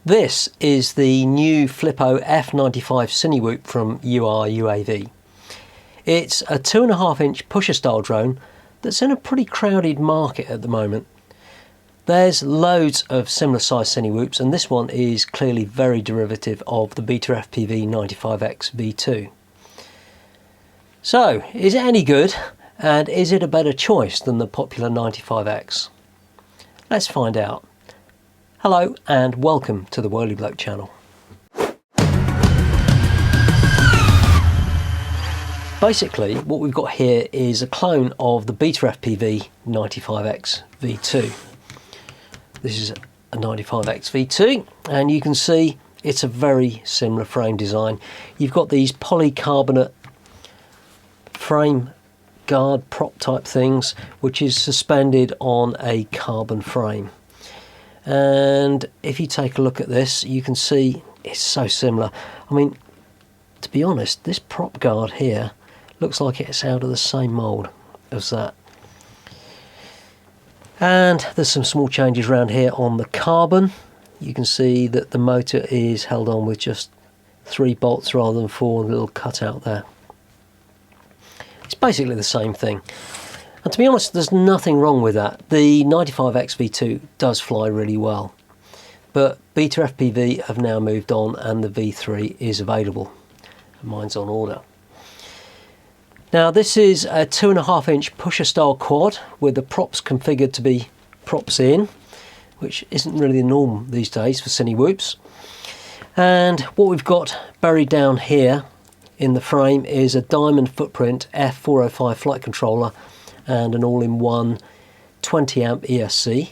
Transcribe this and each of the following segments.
This is the new Flipo F95 Cinewhoop from URUAV. It's a 2.5-inch pusher style drone that's in a pretty crowded market at the moment. There's loads of similar size Cinewhoops, and this one is clearly very derivative of the BetaFPV 95X V2. So, is it any good, and is it a better choice than the popular 95X? Let's find out. Hello and welcome to the Whirly Bloke channel. Basically, what we've got here is a clone of the BetaFPV 95X V2. This is a 95X V2, and you can see it's a very similar frame design. You've got these polycarbonate frame guard prop type things, which is suspended on a carbon frame. And if you take a look at this, you can see it's so similar. I mean, to be honest, this prop guard here looks like it's out of the same mould as that. And there's some small changes around here on the carbon. You can see that the motor is held on with just 3 bolts rather than 4, and a little cutout there. It's basically the same thing. And to be honest, there's nothing wrong with that. The 95X V2 does fly really well, but BetaFPV have now moved on and the V3 is available. Mine's on order. Now this is a 2.5-inch pusher style quad with the props configured to be props in, which isn't really the norm these days for Cinewhoops. And what we've got buried down here in the frame is a diamond footprint F405 Flight Controller and an all-in-one 20 amp ESC.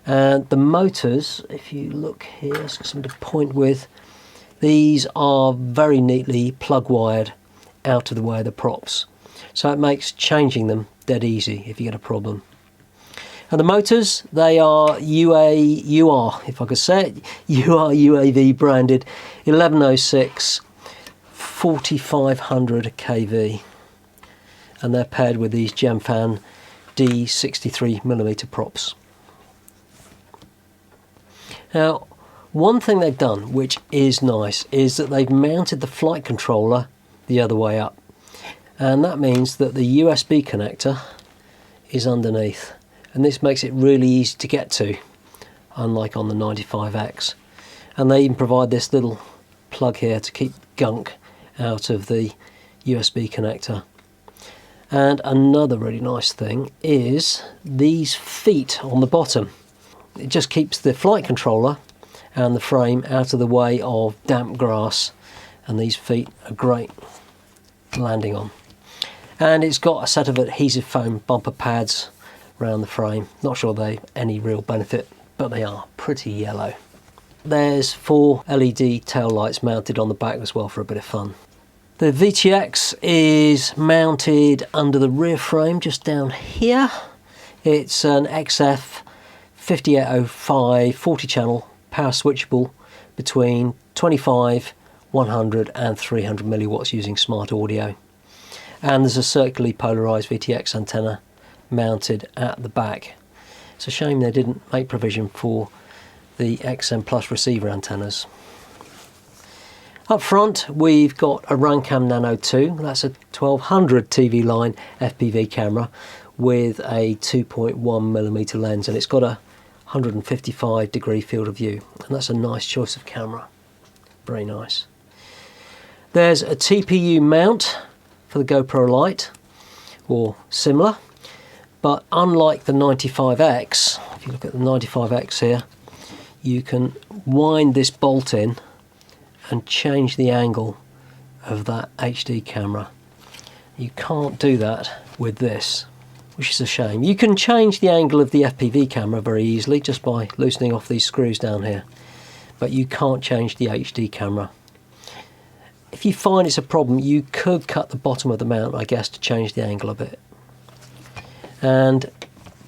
And the motors, if you look here, it's got something to point with. These are very neatly plug wired out of the way of the props, so it makes changing them dead easy if you get a problem. And the motors, they are URUAV branded 1106 4500 kV, and they're paired with these Gemfan D63mm props. Now, one thing they've done which is nice is that they've mounted the flight controller the other way up, and that means that the USB connector is underneath, and this makes it really easy to get to, unlike on the 95X. And they even provide this little plug here to keep gunk out of the USB connector. And another really nice thing is these feet on the bottom. It just keeps the flight controller and the frame out of the way of damp grass, and these feet are great landing on. And it's got a set of adhesive foam bumper pads around the frame. Not sure they any real benefit, but they are pretty yellow. There's 4 LED tail lights mounted on the back as well for a bit of fun. The VTX is mounted under the rear frame just down here. It's an XF 5805 40 channel power switchable between 25, 100 and 300 milliwatts using smart audio. And there's a circularly polarised VTX antenna mounted at the back. It's a shame they didn't make provision for the XM Plus receiver antennas. Up front we've got a Runcam Nano 2, that's a 1200 TV line FPV camera with a 2.1mm lens, and it's got a 155 degree field of view, and that's a nice choice of camera, very nice. There's a TPU mount for the GoPro Lite, or similar, but unlike the 95X, if you look at the 95X here, you can wind this bolt in and change the angle of that HD camera. You can't do that with this, which is a shame. You can change the angle of the FPV camera very easily just by loosening off these screws down here, but you can't change the HD camera. If you find it's a problem, you could cut the bottom of the mount, I guess, to change the angle a bit. And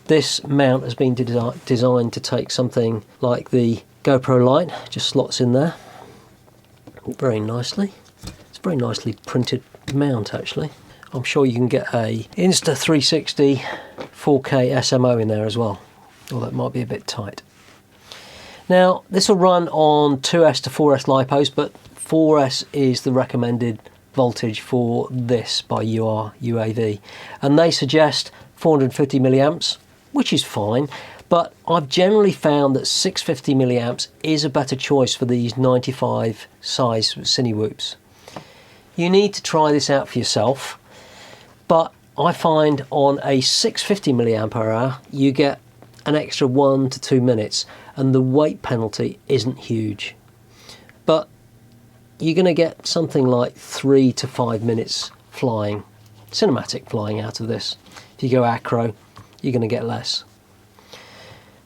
this mount has been designed to take something like the GoPro Lite, just slots in there very nicely. It's a very nicely printed mount actually. I'm sure you can get a Insta360 4K SMO in there as well, although it might be a bit tight. Now this will run on 2S to 4S LiPos, but 4S is the recommended voltage for this by URUAV, and they suggest 450 milliamps, which is fine, but I've generally found that 650 milliamps is a better choice for these 95 size Cinewhoops. You need to try this out for yourself, but I find on a 650 milliamp hour you get an extra 1 to 2 minutes, and the weight penalty isn't huge, but you're going to get something like 3 to 5 minutes flying, cinematic flying out of this. If you go acro, you're going to get less.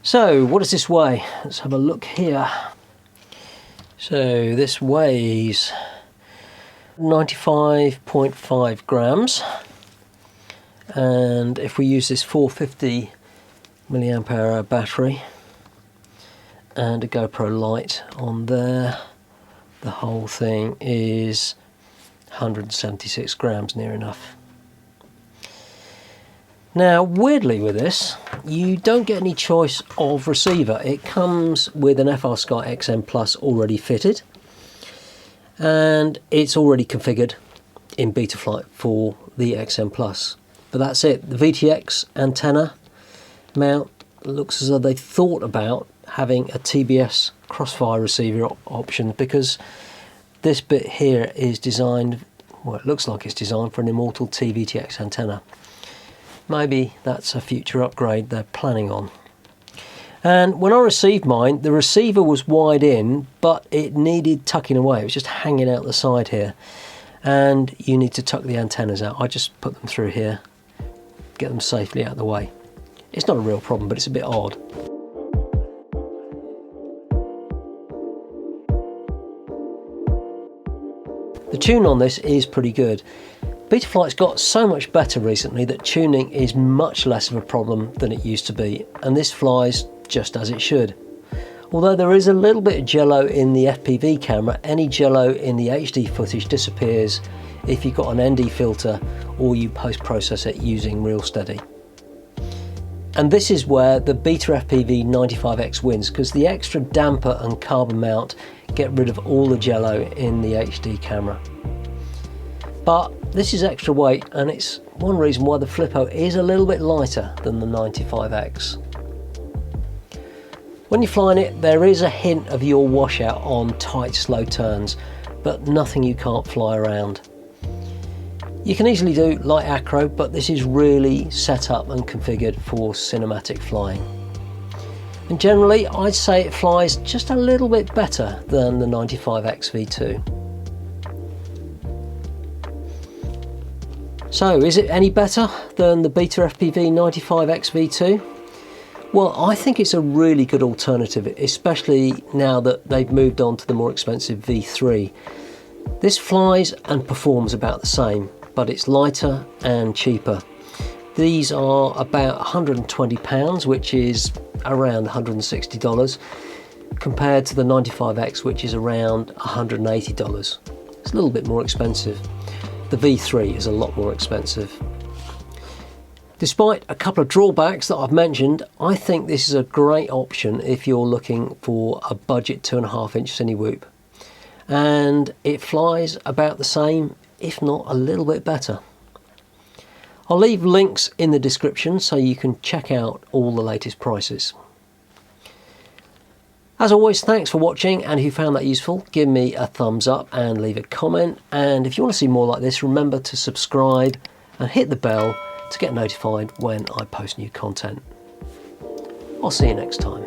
So what does this weigh? Let's have a look here. So this weighs 95.5 grams, and if we use this 450 milliamp hour battery and a GoPro Lite on there, the whole thing is 176 grams, near enough. Now weirdly with this, you don't get any choice of receiver. It comes with an FrSky XM Plus already fitted, and it's already configured in Betaflight for the XM Plus. But that's it. The VTX antenna mount looks as though they thought about having a TBS crossfire receiver option, because this bit here is designed, well, it looks like it's designed for an Immortal TVTX antenna. Maybe that's a future upgrade they're planning on. And when I received mine, the receiver was wide in, but it needed tucking away. It was just hanging out the side here, and you need to tuck the antennas out. I just put them through here, get them safely out of the way. It's not a real problem, but it's a bit odd. The tune on this is pretty good. Betaflight's got so much better recently that tuning is much less of a problem than it used to be, and this flies just as it should. Although there is a little bit of jello in the FPV camera, any jello in the HD footage disappears if you've got an ND filter or you post-process it using Real Steady. And this is where the BetaFPV 95X wins, because the extra damper and carbon mount get rid of all the jello in the HD camera. But this is extra weight, and it's one reason why the Flipo is a little bit lighter than the 95X. When you're flying it, there is a hint of yaw washout on tight, slow turns, but nothing you can't fly around. You can easily do light acro, but this is really set up and configured for cinematic flying. And generally, I'd say it flies just a little bit better than the 95X V2. So, is it any better than the BetaFPV 95X V2? Well, I think it's a really good alternative, especially now that they've moved on to the more expensive V3. This flies and performs about the same, but it's lighter and cheaper. These are about £120, which is around $160, compared to the 95X, which is around $180. It's a little bit more expensive. The V3 is a lot more expensive. Despite a couple of drawbacks that I've mentioned, I think this is a great option if you're looking for a budget 2.5-inch Cinewhoop. And it flies about the same, if not a little bit better. I'll leave links in the description so you can check out all the latest prices. As always, thanks for watching, and if you found that useful, give me a thumbs up and leave a comment. And if you want to see more like this, remember to subscribe and hit the bell to get notified when I post new content. I'll see you next time.